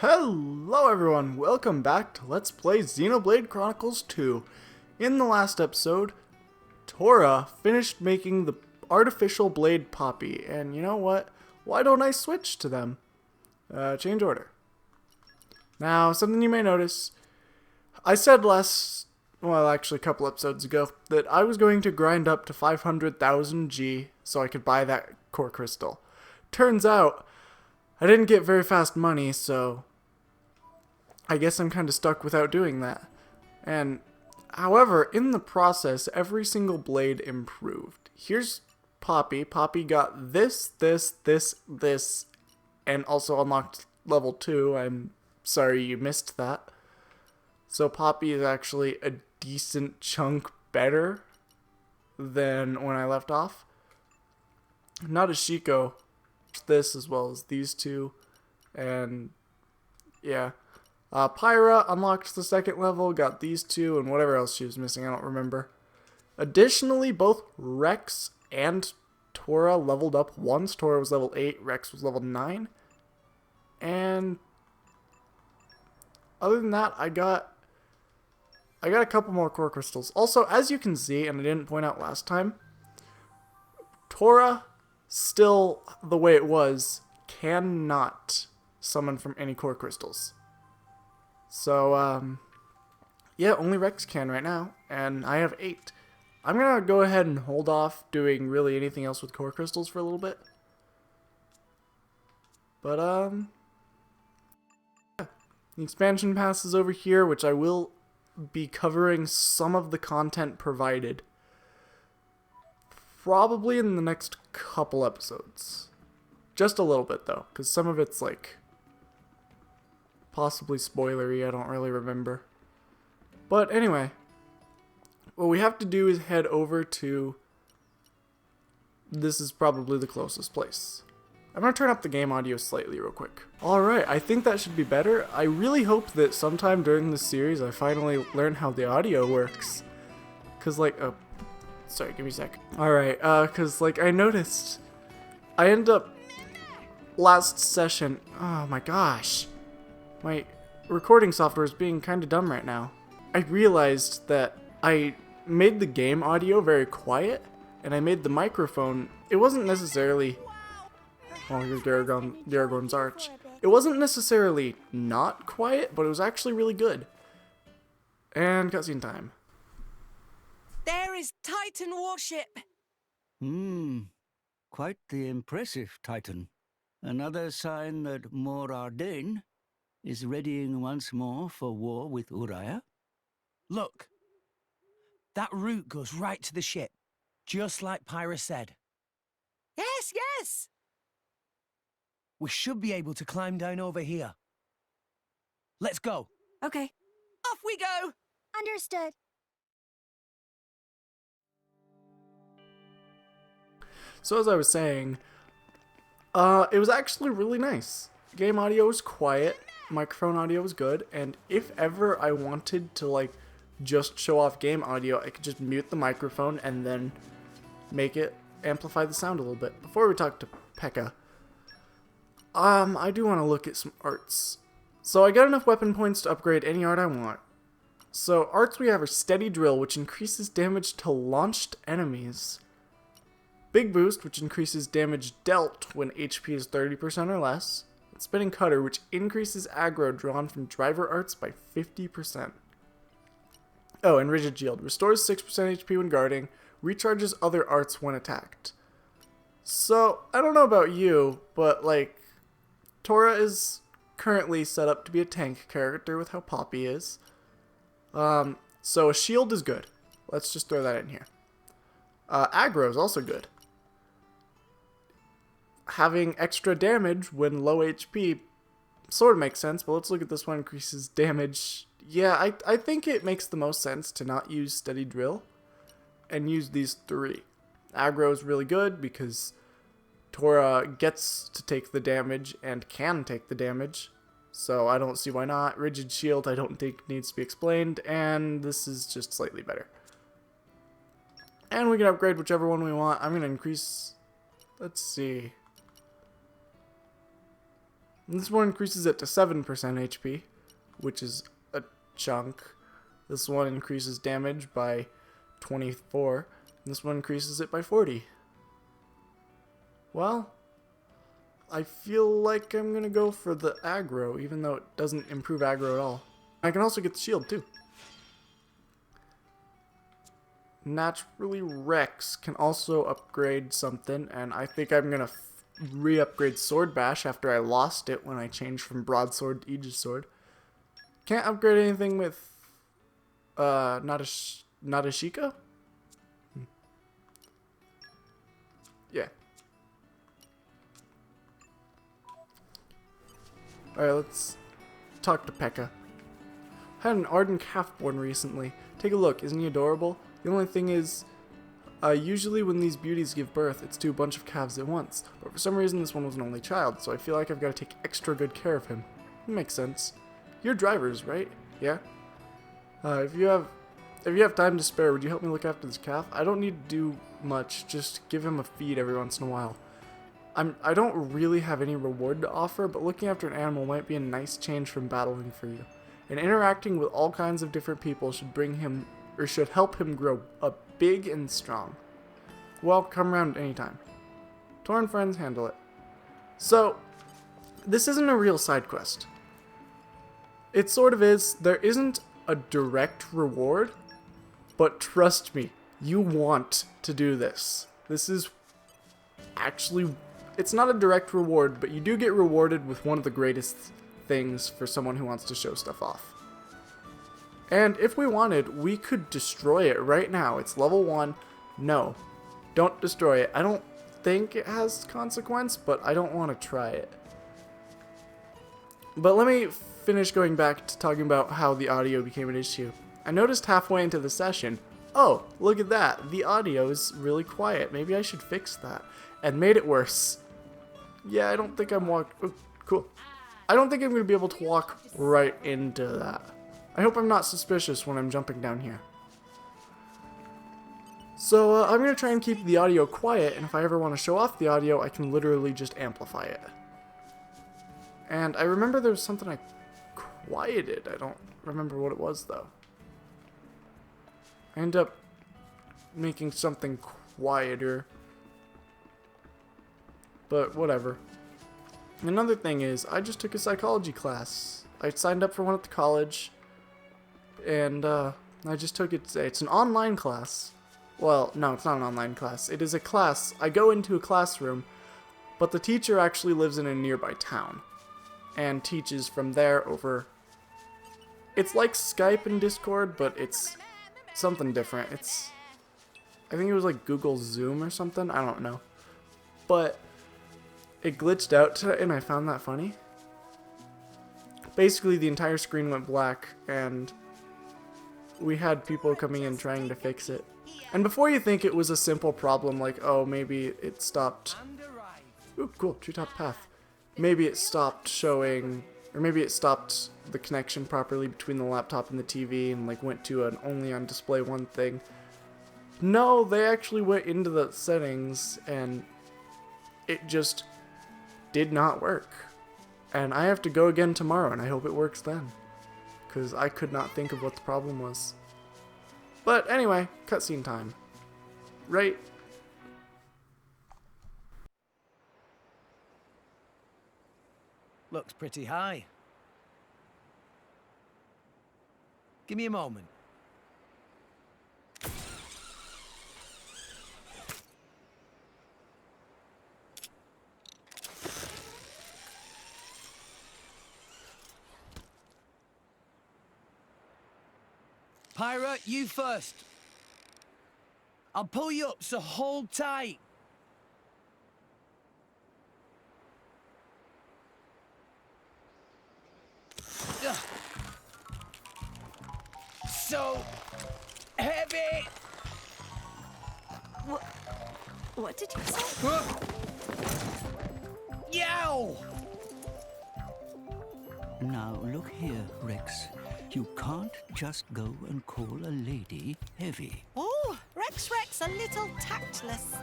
Hello everyone, welcome back to Let's Play Xenoblade Chronicles 2. In the last episode, Tora finished making the artificial blade Poppi, and you know what? Why don't I switch to them? Change order. Now, something you may notice, I said actually a couple episodes ago, that I was going to grind up to 500,000 G so I could buy that core crystal. Turns out, I didn't get very fast money, so I guess I'm kind of stuck without doing that. And, however, in the process, every single blade improved. Here's Poppi. Poppi got this, and also unlocked level 2. I'm sorry you missed that. So Poppi is actually a decent chunk better than when I left off. Not Ashiko. This as well as these two. And, yeah. Pyra unlocked the second level, got these two, and whatever else she was missing, I don't remember. Additionally, both Rex and Tora leveled up once. Tora was level 8, Rex was level 9. And other than that, I got a couple more core crystals. Also, as you can see, and I didn't point out last time, Tora, still the way it was, cannot summon from any core crystals. So, yeah, only Rex can right now, and I have 8. I'm gonna go ahead and hold off doing really anything else with core crystals for a little bit. But, yeah. The expansion pass is over here, which I will be covering some of the content provided. Probably in the next couple episodes. Just a little bit, though, because some of it's, like, possibly spoilery, I don't really remember. But anyway, what we have to do is head over to... This is probably the closest place. I'm going to turn up the game audio slightly real quick. Alright, I think that should be better. I really hope that sometime during this series I finally learn how the audio works. Because, like, sorry, give me a sec. Alright, because, like, I noticed I end up last session... Oh my gosh. My recording software is being kind of dumb right now. I realized that I made the game audio very quiet, and I made the microphone... It wasn't necessarily... Oh, here's Garagorn's Arch. It wasn't necessarily not quiet, but it was actually really good. And cutscene time. There is Titan Warship! Quite the impressive Titan. Another sign that Morardain is readying once more for war with Uriah. Look, that route goes right to the ship, just like Pyra said. Yes, yes! We should be able to climb down over here. Let's go. Okay. Off we go! Understood. So as I was saying, it was actually really nice. Game audio was quiet, microphone audio was good, and if ever I wanted to, like, just show off game audio, I could just mute the microphone and then make it amplify the sound a little bit. Before we talk to Pekka, I do want to look at some arts. So I got enough weapon points to upgrade any art I want. So arts we have are Steady Drill, which increases damage to launched enemies. Big Boost, which increases damage dealt when HP is 30% or less. And Spinning Cutter, which increases aggro drawn from driver arts by 50%. Oh, and Rigid Shield, restores 6% HP when guarding, recharges other arts when attacked. So, I don't know about you, but, like, Tora is currently set up to be a tank character with how Poppi is. So a shield is good. Let's just throw that in here. Aggro is also good. Having extra damage when low HP sort of makes sense, but let's look at this one. Increases damage. Yeah, I think it makes the most sense to not use Steady Drill and use these 3. Aggro is really good because Tora gets to take the damage and can take the damage, so I don't see why not. Rigid Shield I don't think needs to be explained, and this is just slightly better. And we can upgrade whichever one we want. I'm going to increase... Let's see. And this one increases it to 7% HP, which is a chunk. This one increases damage by 24. And this one increases it by 40. Well, I feel like I'm going to go for the aggro, even though it doesn't improve aggro at all. I can also get the shield, too. Naturally, Rex can also upgrade something, and I think I'm going to re-upgrade Sword Bash after I lost it when I changed from Broadsword to Aegis Sword. Can't upgrade anything with Nadashika? Yeah. Alright, let's talk to Pekka. Had an Ardent calf born recently. Take a look, isn't he adorable? The only thing is, usually when these beauties give birth, it's to a bunch of calves at once. But for some reason this one was an only child, so I feel like I've got to take extra good care of him. It makes sense. You're drivers, right? Yeah? If you have time to spare, would you help me look after this calf? I don't need to do much, just give him a feed every once in a while. I don't really have any reward to offer, but looking after an animal might be a nice change from battling for you. And interacting with all kinds of different people should help him grow up big and strong. Well, come around anytime. Torn friends handle it. So, this isn't a real side quest. It sort of is. There isn't a direct reward, but trust me, you want to do this. This is actually, it's not a direct reward, but you do get rewarded with one of the greatest things for someone who wants to show stuff off. And if we wanted, we could destroy it right now. It's level 1. No, don't destroy it. I don't think it has consequence, but I don't want to try it. But let me finish going back to talking about how the audio became an issue. I noticed halfway into the session, oh, look at that. The audio is really quiet. Maybe I should fix that. And made it worse. Yeah, I don't think oh, cool. I don't think I'm going to be able to walk right into that. I hope I'm not suspicious when I'm jumping down here. So I'm going to try and keep the audio quiet, and if I ever want to show off the audio, I can literally just amplify it. And I remember there was something I quieted. I don't remember what it was, though. I end up making something quieter. But whatever. Another thing is, I just took a psychology class. I signed up for one at the college. And I just took it today. It's an online class. Well, no, it's not an online class. It is a class. I go into a classroom, but the teacher actually lives in a nearby town and teaches from there over. It's like Skype and Discord, but it's something different. I think it was like Google Zoom or something. I don't know. But it glitched out today, and I found that funny. Basically, the entire screen went black, and we had people coming in trying to fix it. And before you think it was a simple problem like, oh, maybe it stopped. Ooh, cool, treetop path. Maybe it stopped showing, or maybe it stopped the connection properly between the laptop and the TV and like went to an only on display one thing. No, they actually went into the settings and it just did not work. And I have to go again tomorrow, and I hope it works then. Because I could not think of what the problem was. But anyway, cutscene time. Right? Looks pretty high. Give me a moment. Pirate, you first. I'll pull you up, so hold tight. Ugh. So heavy. What did you say? Yow! Now, look here, Rex. You can't just go and call a lady heavy. Oh, Rex, a little tactless.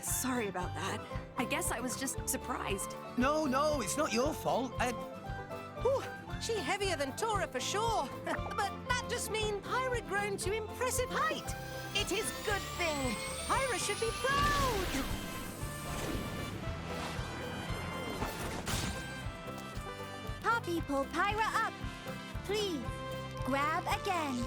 Sorry about that. I guess I was just surprised. No, it's not your fault. Whew, she heavier than Tora for sure. But that just means Pyra grown to impressive height. It is good thing. Pyra should be proud. Poppi, pull Pyra up. Please, grab again.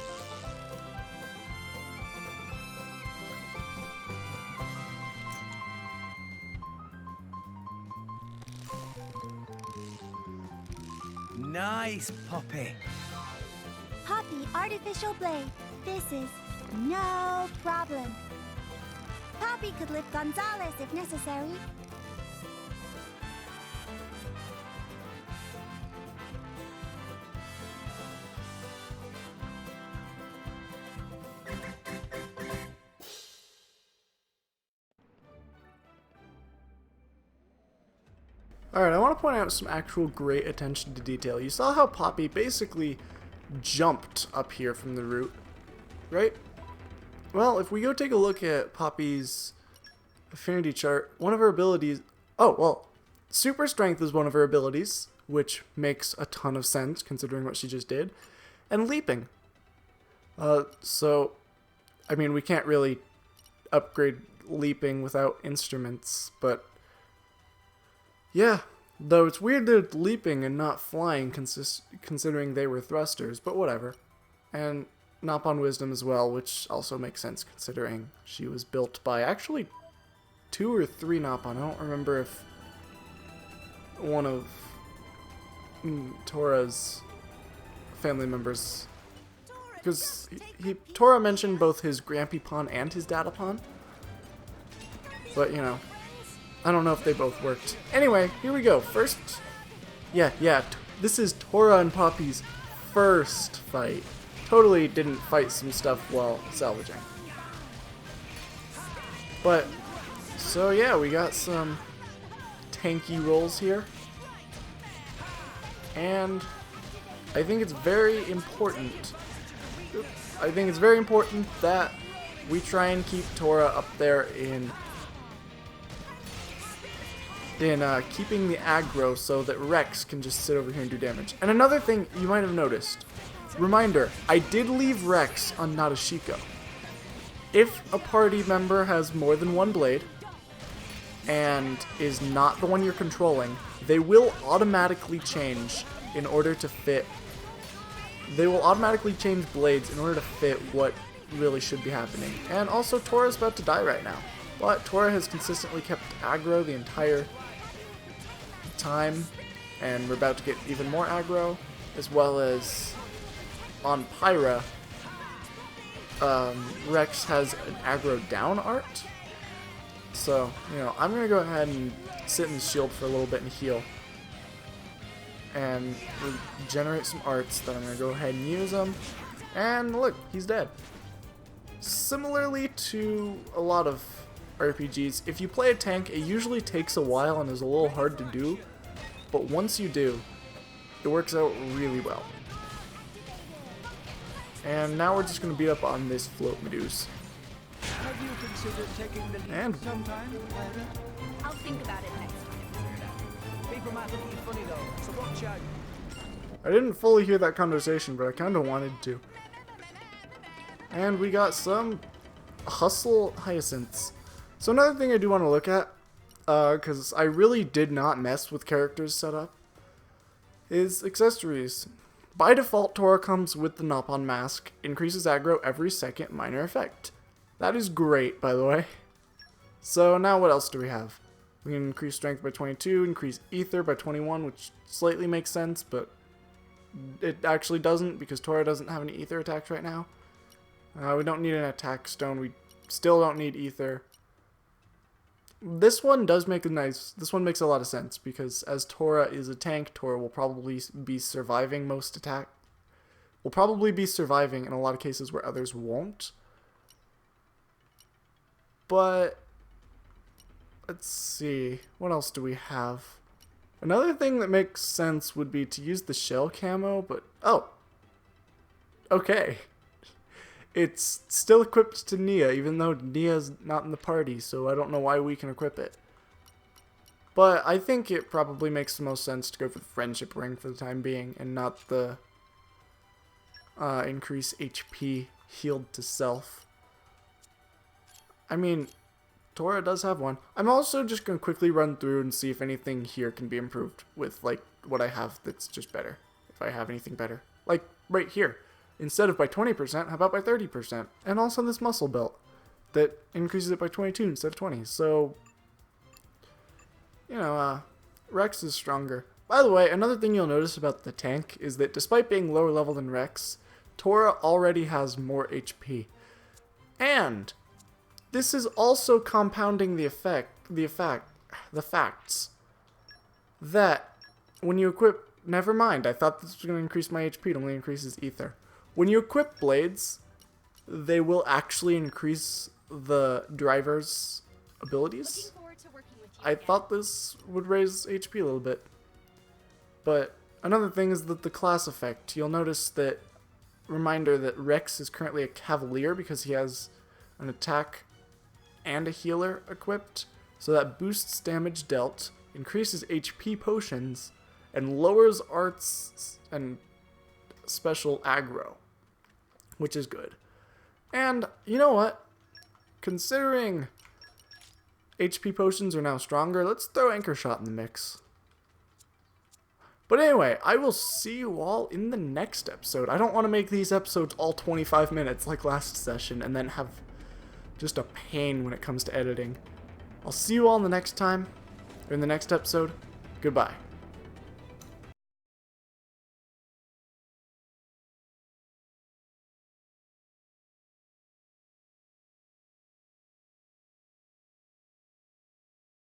Nice, Poppi. Poppi, artificial blade. This is no problem. Poppi could lift Gonzalez if necessary. Alright, I want to point out some actual great attention to detail. You saw how Poppi basically jumped up here from the root, right? Well, if we go take a look at Poppi's affinity chart, one of her abilities... Oh, well, super strength is one of her abilities, which makes a ton of sense considering what she just did, and leaping. So, I mean, we can't really upgrade leaping without instruments, but... Yeah, though it's weird that it's leaping and not flying considering they were thrusters, but whatever. And Nop-on Wisdom as well, which also makes sense considering she was built by actually 2 or 3 Nop-on. I don't remember if one of Tora's family members... Because Tora mentioned both his Grampy-pon and his Data-pon. But, you know... I don't know if they both worked. Anyway, here we go. First, this is Tora and Poppi's first fight. Totally didn't fight some stuff while salvaging. But, so yeah, we got some tanky rolls here. And I think it's very important. That we try and keep Tora up there in keeping the aggro so that Rex can just sit over here and do damage. And another thing you might have noticed, reminder, I did leave Rex on Nadeshiko. If a party member has more than one blade and is not the one you're controlling, they will automatically change in order to fit. They will automatically change blades in order to fit what really should be happening. And also, Tora's about to die right now. But Tora has consistently kept aggro the entire time, and we're about to get even more aggro, as well as on Pyra, Rex has an aggro down art. So, you know, I'm going to go ahead and sit in the shield for a little bit and heal. And generate some arts that I'm going to go ahead and use them. And look, he's dead. Similarly to a lot of RPGs, if you play a tank, it usually takes a while and is a little hard to do. But once you do, it works out really well. And now we're just going to beat up on this float Medusa. Have you considered taking the lead And sometime, Pyra? I'll think about it next time. People might think you're funny though, so watch out. I didn't fully hear that conversation, but I kind of wanted to. And we got some Hustle Hyacinths. So another thing I do want to look at, because I really did not mess with characters setup, is accessories. By default, Tora comes with the Nop-on mask, increases aggro every second, minor effect. That is great, by the way. So now what else do we have? We can increase strength by 22, increase ether by 21, which slightly makes sense, but it actually doesn't because Tora doesn't have any ether attacks right now. We don't need an attack stone. We still don't need ether. This one does make this one makes a lot of sense because as Tora is a tank, Tora will probably be surviving most attack. Will probably be surviving in a lot of cases where others won't. But let's see, what else do we have? Another thing that makes sense would be to use the shell camo, but oh, okay. It's still equipped to Nia, even though Nia's not in the party, so I don't know why we can equip it. But I think it probably makes the most sense to go for the friendship ring for the time being, and not the increase HP healed to self. I mean, Tora does have one. I'm also just going to quickly run through and see if anything here can be improved with, like, what I have that's just better. If I have anything better. Like, right here. Instead of by 20%, how about by 30%? And also this muscle belt that increases it by 22 instead of 20. So, you know, Rex is stronger. By the way, another thing you'll notice about the tank is that despite being lower level than Rex, Tora already has more HP. And this is also compounding the facts that when you equip, never mind, I thought this was going to increase my HP, it only increases ether. When you equip blades, they will actually increase the driver's abilities. I thought this would raise HP a little bit. But another thing is that the class effect. You'll notice that, reminder that Rex is currently a Cavalier because he has an attack and a healer equipped, so that boosts damage dealt, increases HP potions, and lowers arts and special aggro, which is good. And you know what? Considering HP potions are now stronger, let's throw Anchor Shot in the mix. But anyway, I will see you all in the next episode. I don't want to make these episodes all 25 minutes like last session and then have just a pain when it comes to editing. I'll see you all in the next time, or in the next episode. Goodbye.